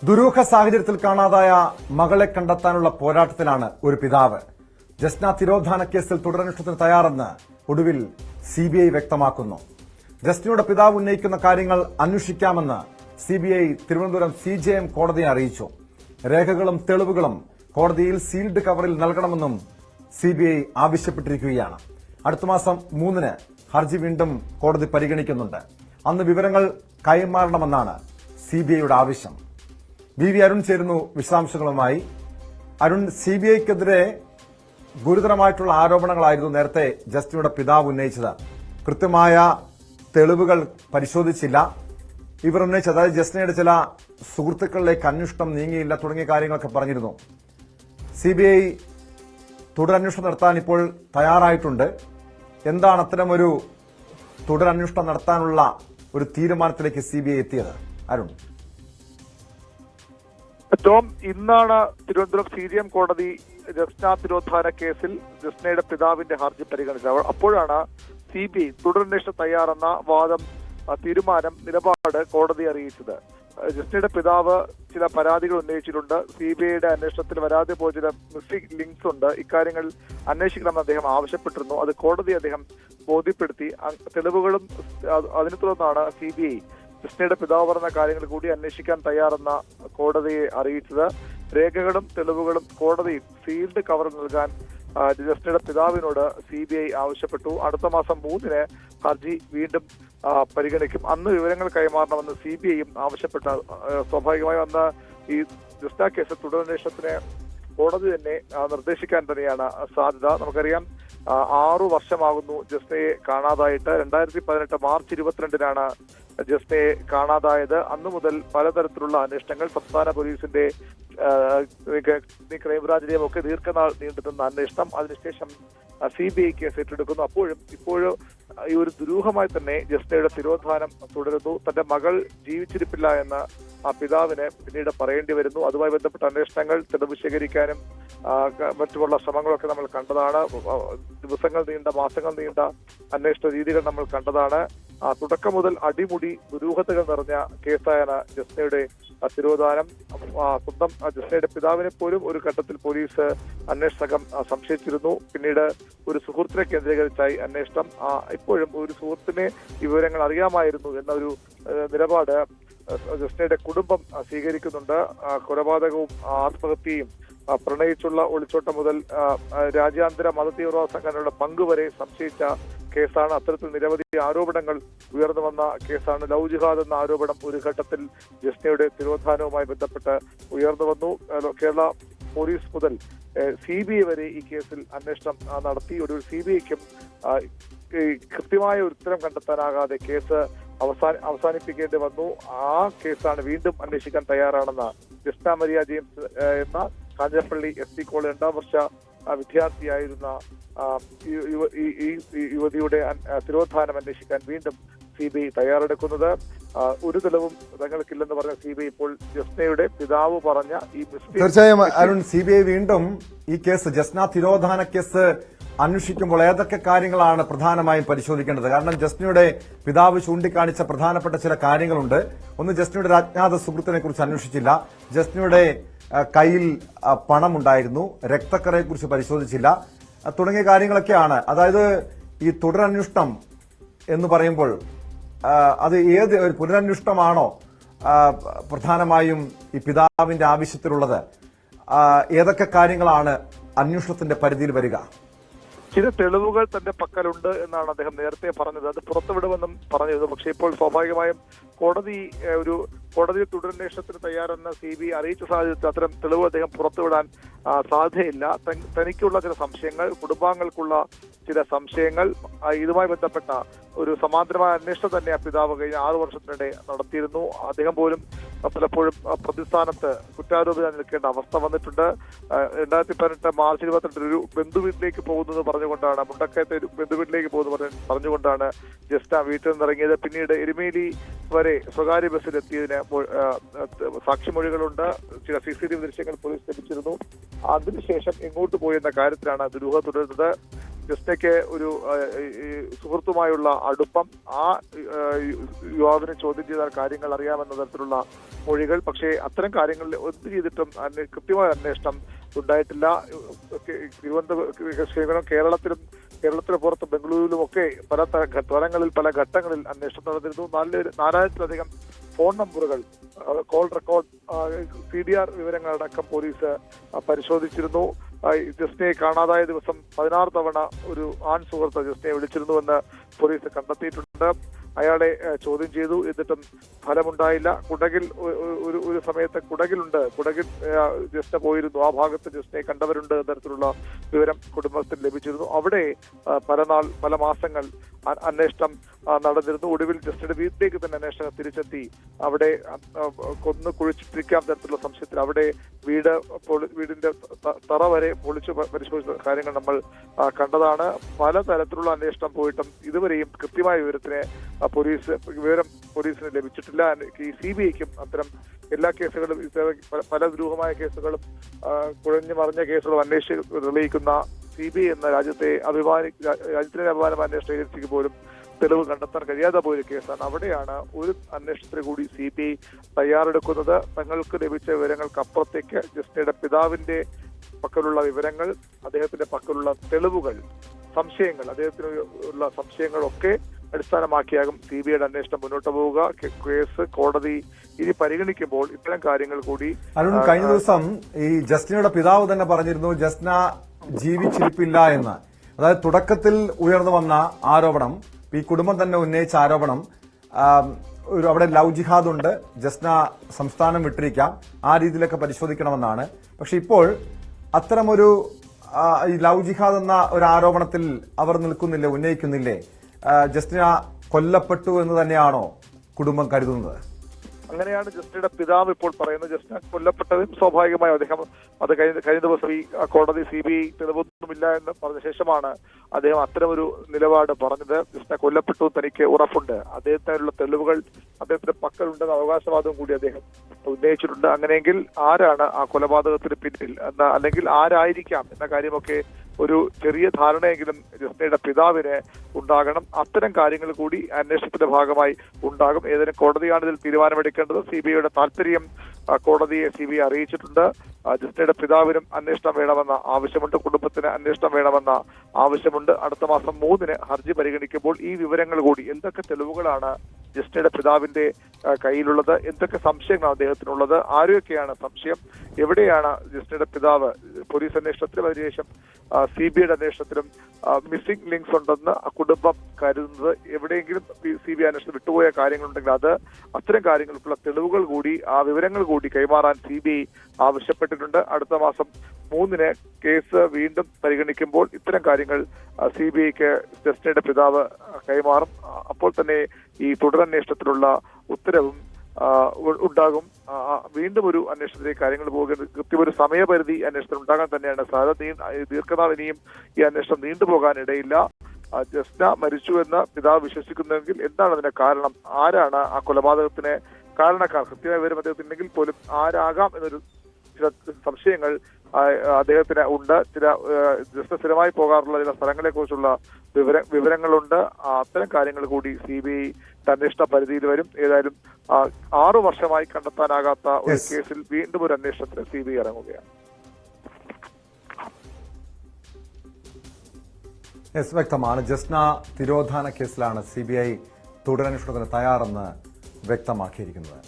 ദുരൂഹ സാഹചര്യത്തിൽ കാണാതായ മകളെ കണ്ടെത്താനുള്ള പോരാട്ടത്തിലാണ് ഒരു പിതാവ്. ജസ്ന തിരോധാന കേസിൽ തുടരന്വേഷണത്തിന് തയ്യാറെന്ന് ഒടുവിൽ സിബിഐ വ്യക്തമാക്കുന്നു. ജസ്നയുടെ പിതാവ് ഉന്നയിക്കുന്ന കാര്യങ്ങൾ അന്വേഷിക്കാമെന്ന് സിബിഐ തിരുവനന്തപുരം CJM കോടതിയെ അറിയിച്ചു. രേഖകളും തെളിവുകളും കോടതിയിൽ സീൽഡ് കവറിൽ നൽകണമെന്നും സിബിഐ ആവശ്യപ്പെട്ടിരിക്കുകയാണ്. അടുത്ത മാസം 3-ന് ഹർജി വീണ്ടും കോടതി പരിഗണിക്കുന്നുണ്ട്. അന്ന് വിവരങ്ങൾ കൈമാറണമെന്നാണ് സിബിഐയുടെ ആവശ്യം. BV അരുൺ ചേരുന്നു വിശദാംശങ്ങളുമായി. അരുൺ, സിബിഐക്കെതിരെ ഗുരുതരമായിട്ടുള്ള ആരോപണങ്ങളായിരുന്നു നേരത്തെ ജസ്റ്റിനയുടെ പിതാവ് ഉന്നയിച്ചത്. കൃത്യമായ തെളിവുകൾ പരിശോധിച്ചില്ല. ഇവർ ഉന്നയിച്ചത്, അതായത് ജസ്റ്റിനയുടെ ചില സുഹൃത്തുക്കളിലേക്ക് അന്വേഷണം നീങ്ങിയില്ല തുടങ്ങിയ കാര്യങ്ങളൊക്കെ പറഞ്ഞിരുന്നു. സിബിഐ തുടരന്വേഷണം നടത്താൻ ഇപ്പോൾ തയ്യാറായിട്ടുണ്ട്. എന്താണ് അത്തരമൊരു തുടരന്വേഷണം നടത്താനുള്ള ഒരു തീരുമാനത്തിലേക്ക് സിബിഐ എത്തിയത്? അരുൺ. ടോം, ഇന്നാണ് തിരുവനന്തപുരം CJM കോടതി ജസ്ന തിരോധാന കേസിൽ ജസ്നയുടെ പിതാവിന്റെ ഹർജി പരിഗണിച്ചത്. അപ്പോഴാണ് CBI തുടരന്വേഷണം തയ്യാറെന്ന തീരുമാനം നിലപാട് കോടതി അറിയിച്ചത്. ജസ്നയുടെ പിതാവ് ചില പരാതികൾ ഉന്നയിച്ചിട്ടുണ്ട്. CBIയുടെ അന്വേഷണത്തിൽ വരാതെ പോയ ചില മിസ്സിംഗ് ലിങ്ക്സ് ഉണ്ട്. ഇക്കാര്യങ്ങൾ അന്വേഷിക്കണമെന്ന് അദ്ദേഹം ആവശ്യപ്പെട്ടിരുന്നു. അത് കോടതി അദ്ദേഹം ബോധ്യപ്പെടുത്തി. തെളിവുകളും അതിനെ തുടർന്നാണ് CBI ജസ്നയുടെ പിതാവ് പറഞ്ഞ കാര്യങ്ങൾ കൂടി അന്വേഷിക്കാൻ തയ്യാറെന്ന കോടതിയെ അറിയിച്ചത്. രേഖകളും തെളിവുകളും കോടതി സീൽഡ് കവർ നൽകാൻ ജസ്നയുടെ പിതാവിനോട് CBI ആവശ്യപ്പെട്ടു. അടുത്ത മാസം 3-ന് ഹർജി വീണ്ടും പരിഗണിക്കും. അന്ന് വിവരങ്ങൾ കൈമാറണമെന്ന് CBIയും ആവശ്യപ്പെട്ട. സ്വാഭാവികമായും അന്ന് ഈ ജസ്ന കേസ് തുടരന്വേഷണത്തിന് കോടതി തന്നെ നിർദ്ദേശിക്കാൻ തന്നെയാണ് സാധ്യത. നമുക്കറിയാം, 6 വർഷമാകുന്നു ജസ്നയെ കാണാതായിട്ട്. 2018 മാർച്ച് 22-നാണ് ജസ്നയെ കാണാതായത്. അന്നു മുതൽ പലതരത്തിലുള്ള അന്വേഷണങ്ങൾ സംസ്ഥാന പോലീസിന്റെ ക്രൈംബ്രാഞ്ചിന്റെയും ഒക്കെ ദീർഘനാൾ നീണ്ടുനിന്ന അന്വേഷണം, അതിനുശേഷം CBI കേസ് ഏറ്റെടുക്കുന്നു. ഇപ്പോഴും ഈ ഒരു ദുരൂഹമായി തന്നെ ജസ്നയുടെ തിരോധാനം തുടരുന്നു. തന്റെ മകൾ ജീവിച്ചിരിപ്പില്ല എന്ന് ആ പിതാവിന് പിന്നീട് പറയേണ്ടി വരുന്നു. അതുമായി ബന്ധപ്പെട്ട അന്വേഷണങ്ങൾ തെളിവ് ശേഖരിക്കാനും മറ്റുമുള്ള ശ്രമങ്ങളൊക്കെ നമ്മൾ കണ്ടതാണ്. ദിവസങ്ങൾ നീണ്ട, മാസങ്ങൾ നീണ്ട അന്വേഷണ രീതികൾ നമ്മൾ കണ്ടതാണ്. തുടക്കം മുതൽ അടിമുടി ദുരൂഹതകൾ നിറഞ്ഞ കേസായാണ് ജസ്നയുടെ തിരോധാനം. സ്വന്തം ജസ്നയുടെ പിതാവിനെ പോലും ഒരു ഘട്ടത്തിൽ പോലീസ് അന്വേഷണ സംഘം സംശയിച്ചിരുന്നു. പിന്നീട് ഒരു സുഹൃത്തിനെ കേന്ദ്രീകരിച്ചായി അന്വേഷണം. ഇപ്പോഴും ഒരു സുഹൃത്തിനെ വിവരങ്ങൾ അറിയാമായിരുന്നു എന്ന ഒരു നിലപാട് ജസ്നയുടെ കുടുംബം സ്വീകരിക്കുന്നുണ്ട്. കൊലപാതകവും ആത്മഹത്യയും പ്രണയിച്ചുള്ള ഒളിച്ചോട്ടം മുതൽ രാജ്യാന്തര മതതീവ്രവാദ സംഘടനയുടെ പങ്കുവരെ സംശയിച്ച കേസാണ്. അത്തരത്തിൽ നിരവധി ആരോപണങ്ങൾ ഉയർന്നു വന്ന കേസാണ്. ലവ് ജിഹാദ് എന്ന ആരോപണം ഒരു ഘട്ടത്തിൽ ജസ്നയുടെ തിരോധാനവുമായി ബന്ധപ്പെട്ട് ഉയർന്നു വന്നു. കേരള പോലീസ് മുതൽ CBI വരെ ഈ കേസിൽ അന്വേഷണം നടത്തി. ഒരു CBIക്കും കൃത്യമായ ഒരു ഉത്തരം കണ്ടെത്താനാകാതെ കേസ് അവസാനിപ്പിക്കേണ്ടി വന്നു. ആ കേസാണ് വീണ്ടും അന്വേഷിക്കാൻ തയ്യാറാണെന്ന് ജസ്ന മരിയ ജെയിംസ് എന്ന കാഞ്ഞിരപ്പള്ളി SP കോളേജ് 2ാം വർഷ വിദ്യാർത്ഥിയായിരുന്ന യുവതിയുടെ തിരോധാനം അന്വേഷിക്കാൻ വീണ്ടും CBI തയ്യാറെടുക്കുന്നത്. ഒരു തെളിവും തങ്ങൾക്കില്ലെന്ന് പറഞ്ഞ CBI ഇപ്പോൾ ജസ്നയുടെ പിതാവ് പറഞ്ഞ ഈ തീർച്ചയായും അരുൺ, CBI വീണ്ടും ഈ കേസ് ജസ്ന തിരോധാന കേസ് അന്വേഷിക്കുമ്പോൾ ഏതൊക്കെ കാര്യങ്ങളാണ് പ്രധാനമായും പരിശോധിക്കേണ്ടത്? കാരണം ജസ്നയുടെ പിതാവ് ചൂണ്ടിക്കാണിച്ച പ്രധാനപ്പെട്ട ചില കാര്യങ്ങളുണ്ട്. ഒന്ന്, ജസ്നയുടെ അജ്ഞാത സുഹൃത്തിനെ കുറിച്ച് അന്വേഷിച്ചില്ല. ജസ്നയുടെ കയ്യിൽ പണമുണ്ടായിരുന്നു. രക്തക്കറയെ കുറിച്ച് പരിശോധിച്ചില്ല തുടങ്ങിയ കാര്യങ്ങളൊക്കെയാണ്. അതായത് ഈ തുടരന്വേഷണം എന്ന് പറയുമ്പോൾ അത് ഏത് ഒരു പുനരന്വേഷണമാണോ പ്രധാനമായും ഈ പിതാവിന്റെ ആവശ്യത്തിലുള്ളത്? ഏതൊക്കെ കാര്യങ്ങളാണ് അന്വേഷണത്തിന്റെ പരിധിയിൽ വരിക? ചില തെളിവുകൾ തന്റെ പക്കലുണ്ട് എന്നാണ് അദ്ദേഹം നേരത്തെ പറഞ്ഞത്. അത് പുറത്തുവിടുമെന്നും പറഞ്ഞിരുന്നു. പക്ഷേ ഇപ്പോൾ സ്വാഭാവികമായും കോടതി തുടരന്വേഷണത്തിന് തയ്യാറെന്ന് CBI അറിയിച്ച സാഹചര്യത്തിൽ അത്തരം തെളിവ് അദ്ദേഹം പുറത്തുവിടാൻ സാധ്യതയില്ല. തനിക്കുള്ള ചില സംശയങ്ങൾ, കുടുംബാംഗങ്ങൾക്കുള്ള ചില സംശയങ്ങൾ, ഇതുമായി ബന്ധപ്പെട്ട ഒരു സമാന്തരമായ അന്വേഷണം തന്നെ ആ പിതാവ് കഴിഞ്ഞ 6 വർഷത്തിനിടെ നടത്തിയിരുന്നു. അദ്ദേഹം പോലും പലപ്പോഴും പ്രതിസ്ഥാനത്ത് കുറ്റാരോപിതനായി നിൽക്കേണ്ട അവസ്ഥ വന്നിട്ടുണ്ട്. 2018 മാർച്ച് 22 ഒരു ബന്ധുവീട്ടിലേക്ക് പോകുന്നത് പറഞ്ഞുകൊണ്ടാണ്, മുണ്ടക്കയത്തെ ഒരു ബന്ധുവീട്ടിലേക്ക് പോകുന്നത് പറഞ്ഞുകൊണ്ടാണ് ജസ്ന വീട്ടിൽ നിന്നിറങ്ങിയത്. പിന്നീട് എരുമേലി വരെ സ്വകാര്യ ബസ്സിൽ എത്തിയതിന് സാക്ഷിമൊഴികളുണ്ട്. ചില CCTV ദൃശ്യങ്ങൾ പോലീസ് ലഭിച്ചിരുന്നു. അതിനുശേഷം എങ്ങോട്ട് പോയി എന്ന കാര്യത്തിലാണ് ദുരൂഹത തുടരുന്നത്. ജസ്നയ്ക്ക് ഒരു സുഹൃത്തുമായുള്ള അടുപ്പം, ആ യുവാവിനെ ചോദ്യം ചെയ്താൽ കാര്യങ്ങൾ അറിയാമെന്ന തരത്തിലുള്ള മൊഴികൾ. പക്ഷേ അത്തരം കാര്യങ്ങളിൽ ഒന്നും ചെയ്തിട്ടും കൃത്യമായ അന്വേഷണം ഉണ്ടായിട്ടില്ല. കേരളത്തിന് പുറത്ത് ബംഗളൂരുവിലുമൊക്കെ പല തലങ്ങളിൽ പല ഘട്ടങ്ങളിൽ അന്വേഷണം നടന്നിരുന്നു. 4000-ലധികം ഫോൺ നമ്പറുകൾ, കോൾ റെക്കോർഡ്, CDR വിവരങ്ങളടക്കം പോലീസ് പരിശോധിച്ചിരുന്നു. ജസ്നയെ കാണാതായ ദിവസം 16 തവണ ഒരു ആൺ സുഹൃത്ത് ജസ്നയെ വിളിച്ചിരുന്നുവെന്ന് പോലീസ് കണ്ടെത്തിയിട്ടുണ്ട്. അയാളെ ചോദ്യം ചെയ്തു, എന്നിട്ടും ഫലമുണ്ടായില്ല. കുടകിൽ ഒരു സമയത്ത് കുടകിൽ ജസ്ന പോയിരുന്നു, ആ ഭാഗത്ത് ജസ്നയെ കണ്ടവരുണ്ട് എന്ന തരത്തിലുള്ള വിവരം കുടുംബത്തിന് ലഭിച്ചിരുന്നു. അവിടെ പല മാസങ്ങൾ അന്വേഷണം നടന്നിരുന്നു. ഒടുവിൽ ജസ്നയുടെ വീട്ടിലേക്ക് തന്നെ അന്വേഷണം തിരിച്ചെത്തി. അവിടെ കൊന്നു കുഴിച്ചിട്ടിരിക്കാൻ തരത്തിലുള്ള സംശയത്തിൽ അവിടെ വീടിന്റെ തറ വരെ പൊളിച്ചു പരിശോധിച്ച കാര്യങ്ങൾ നമ്മൾ കണ്ടതാണ്. പലതരത്തിലുള്ള അന്വേഷണം പോയിട്ടും ഇതുവരെയും കൃത്യമായ വിവരം പോലീസിന് ലഭിച്ചിട്ടില്ല. ഈ CBIക്കും അത്തരം എല്ലാ കേസുകളും പല ദുരൂഹമായ കേസുകളും കുഴഞ്ഞു മറിഞ്ഞ കേസുകളും അന്വേഷിച്ച് തെളിയിക്കുന്ന CBI എന്ന രാജ്യത്തിനെ അഭിമാനമായ അന്വേഷണ ഏജൻസിക്ക് പോലും തെളിവ് കണ്ടെത്താൻ കഴിയാതെ പോയൊരു കേസാണ്. അവിടെയാണ് ഒരു അന്വേഷണത്തിന് കൂടി CBI തയ്യാറെടുക്കുന്നത്. തങ്ങൾക്ക് ലഭിച്ച വിവരങ്ങൾക്കപ്പുറത്തേക്ക് ജസ്നയുടെ പിതാവിന്റെ പക്കലുള്ള വിവരങ്ങൾ, അദ്ദേഹത്തിന്റെ പക്കലുള്ള തെളിവുകൾ, സംശയങ്ങൾ, അദ്ദേഹത്തിനുള്ള സംശയങ്ങളൊക്കെ അടിസ്ഥാനമാക്കിയാകും CBIയുടെ അന്വേഷണം മുന്നോട്ട് പോവുക. കേസ് കോടതി ഇനി പരിഗണിക്കുമ്പോൾ ഇത്തരം കാര്യങ്ങൾ കൂടി. അരുൺ, കഴിഞ്ഞ ദിവസം ഈ ജസ്നയുടെ പിതാവ് തന്നെ പറഞ്ഞിരുന്നു ജസ്ന ജീവിച്ചിരിപ്പില്ല എന്ന്. അതായത് തുടക്കത്തിൽ ഉയർന്നു വന്ന ആരോപണം, ഈ കുടുംബം തന്നെ ഉന്നയിച്ച ആരോപണം, അവിടെ ലവ് ജിഹാദ് ഉണ്ട്, ജസ്ന സംസ്ഥാനം വിട്ടിരിക്കാം, ആ രീതിയിലൊക്കെ പരിശോധിക്കണമെന്നാണ്. പക്ഷെ ഇപ്പോൾ അത്തരമൊരു ഈ ലവ് ജിഹാദ് എന്ന ഒരു ആരോപണത്തിൽ അവർ നിൽക്കുന്നില്ലേ, ഉന്നയിക്കുന്നില്ലേ? ജസ്ന കൊല്ലപ്പെട്ടു എന്ന് തന്നെയാണോ കുടുംബം കരുതുന്നത്? അങ്ങനെയാണ് ജസ്നയുടെ പിതാവ് ഇപ്പോൾ പറയുന്നത്. ജസ്ന കൊല്ലപ്പെട്ടതും സ്വാഭാവികമായും അദ്ദേഹം അത് കഴിഞ്ഞ ദിവസം ഈ കോടതി CBI തെളിവൊന്നുമില്ല എന്ന് പറഞ്ഞ ശേഷമാണ് അദ്ദേഹം അത്തരമൊരു നിലപാട് പറഞ്ഞത്. ജസ്ന കൊല്ലപ്പെട്ടു തനിക്ക് ഉറപ്പുണ്ട്, അദ്ദേഹത്തിനുള്ള തെളിവുകൾ അദ്ദേഹത്തിന്റെ പക്കലുണ്ടെന്ന അവകാശവാദവും കൂടി അദ്ദേഹം ഉന്നയിച്ചിട്ടുണ്ട്. അങ്ങനെയെങ്കിൽ ആരാണ് ആ കൊലപാതകത്തിന് പിന്നിൽ അല്ലെങ്കിൽ ആരായിരിക്കാം എന്ന കാര്യമൊക്കെ ഒരു ചെറിയ ധാരണയെങ്കിലും ജസ്നയുടെ പിതാവിന് ഉണ്ടാകണം. അത്തരം കാര്യങ്ങൾ കൂടി അന്വേഷണത്തിന്റെ ഭാഗമായി ഉണ്ടാകും. ഏതെങ്കിലും കോടതിയാണ് ഇതിൽ തീരുമാനമെടുക്കേണ്ടത്. CBIയുടെ താല്പര്യം കോടതിയെ CBI അറിയിച്ചിട്ടുണ്ട്. ജസ്നയുടെ പിതാവിനും അന്വേഷണം വേണമെന്ന ആവശ്യമുണ്ട്, കുടുംബത്തിന് അന്വേഷണം വേണമെന്ന ആവശ്യമുണ്ട്. അടുത്ത മാസം 3-ന് ഹർജി പരിഗണിക്കുമ്പോൾ ഈ വിവരങ്ങൾ കൂടി, എന്തൊക്കെ തെളിവുകളാണ് ജസ്നയുടെ പിതാവിന്റെ കയ്യിലുള്ളത്, എന്തൊക്കെ സംശയങ്ങളാണ് അദ്ദേഹത്തിനുള്ളത്, ആരൊക്കെയാണ് സംശയം, എവിടെയാണ് ജസ്നയുടെ പിതാവ് പോലീസ് അന്വേഷണത്തിലും അതിനുശേഷം CBIയുടെ അന്വേഷണത്തിലും മിസ്സിംഗ് ലിങ്ക്സ് ഉണ്ടെന്ന് കുടുംബം കരുതുന്നത്, എവിടെയെങ്കിലും CBI അന്വേഷണം വിട്ടുപോയ കാര്യങ്ങളുണ്ടെങ്കിൽ അത്തരം കാര്യങ്ങൾക്കുള്ള തെളിവുകൾ കൂടി, ആ വിവരങ്ങൾ കൂടി കൈമാറാൻ CBI ആവശ്യപ്പെട്ടിട്ടുണ്ട്. അടുത്ത മാസം 3-ന് കേസ് വീണ്ടും പരിഗണിക്കുമ്പോൾ ഇത്തരം കാര്യങ്ങൾ CBIക്ക് ജസ്നയുടെ പിതാവ് കൈമാറും. അപ്പോൾ തന്നെ ഈ തുടരന്വേഷണത്തിലുള്ള ഉത്തരവും ഉണ്ടാകും. വീണ്ടും ഒരു അന്വേഷണത്തിലേക്ക് കാര്യങ്ങൾ പോകുന്നത് കൃത്യമൊരു സമയപരിധി അന്വേഷണം ഉണ്ടാകാൻ തന്നെയാണ് സാധ്യത. ദീർഘനാൾ ഇനിയും ഈ അന്വേഷണം നീണ്ടുപോകാൻ ഇടയില്ല. ജസ്ന മരിച്ചു എന്ന് പിതാവ് വിശ്വസിക്കുന്നെങ്കിൽ എന്താണ് അതിന്റെ കാരണം, ആരാണ് ആ കൊലപാതകത്തിന് കാരണക്കാർ, കൃത്യമായ വിവരം അദ്ദേഹത്തിനുണ്ടെങ്കിൽ പോലും ആരാകാം എന്നൊരു ചില സംശയങ്ങൾ അദ്ദേഹത്തിന് ഉണ്ട്. ജസ്ന സ്ഥിരമായി പോകാറുള്ള ചില സ്ഥലങ്ങളെ കുറിച്ചുള്ള വിവരങ്ങളുണ്ട്. അത്തരം കാര്യങ്ങൾ കൂടി CBI അന്വേഷണ പരിധിയിൽ വരും. ഏതായാലും 6 വർഷമായി കണ്ടെത്താനാകാത്ത ഒരു കേസിൽ വീണ്ടും ഒരു അന്വേഷണത്തിന് CBI ഇറങ്ങുകയാണ്. വ്യക്തമാണ്. ജസ്ന തിരോധാന കേസിലാണ് CBI തുടരന്വേഷണത്തിന് തയ്യാറെന്ന് വ്യക്തമാക്കിയിരിക്കുന്നത്.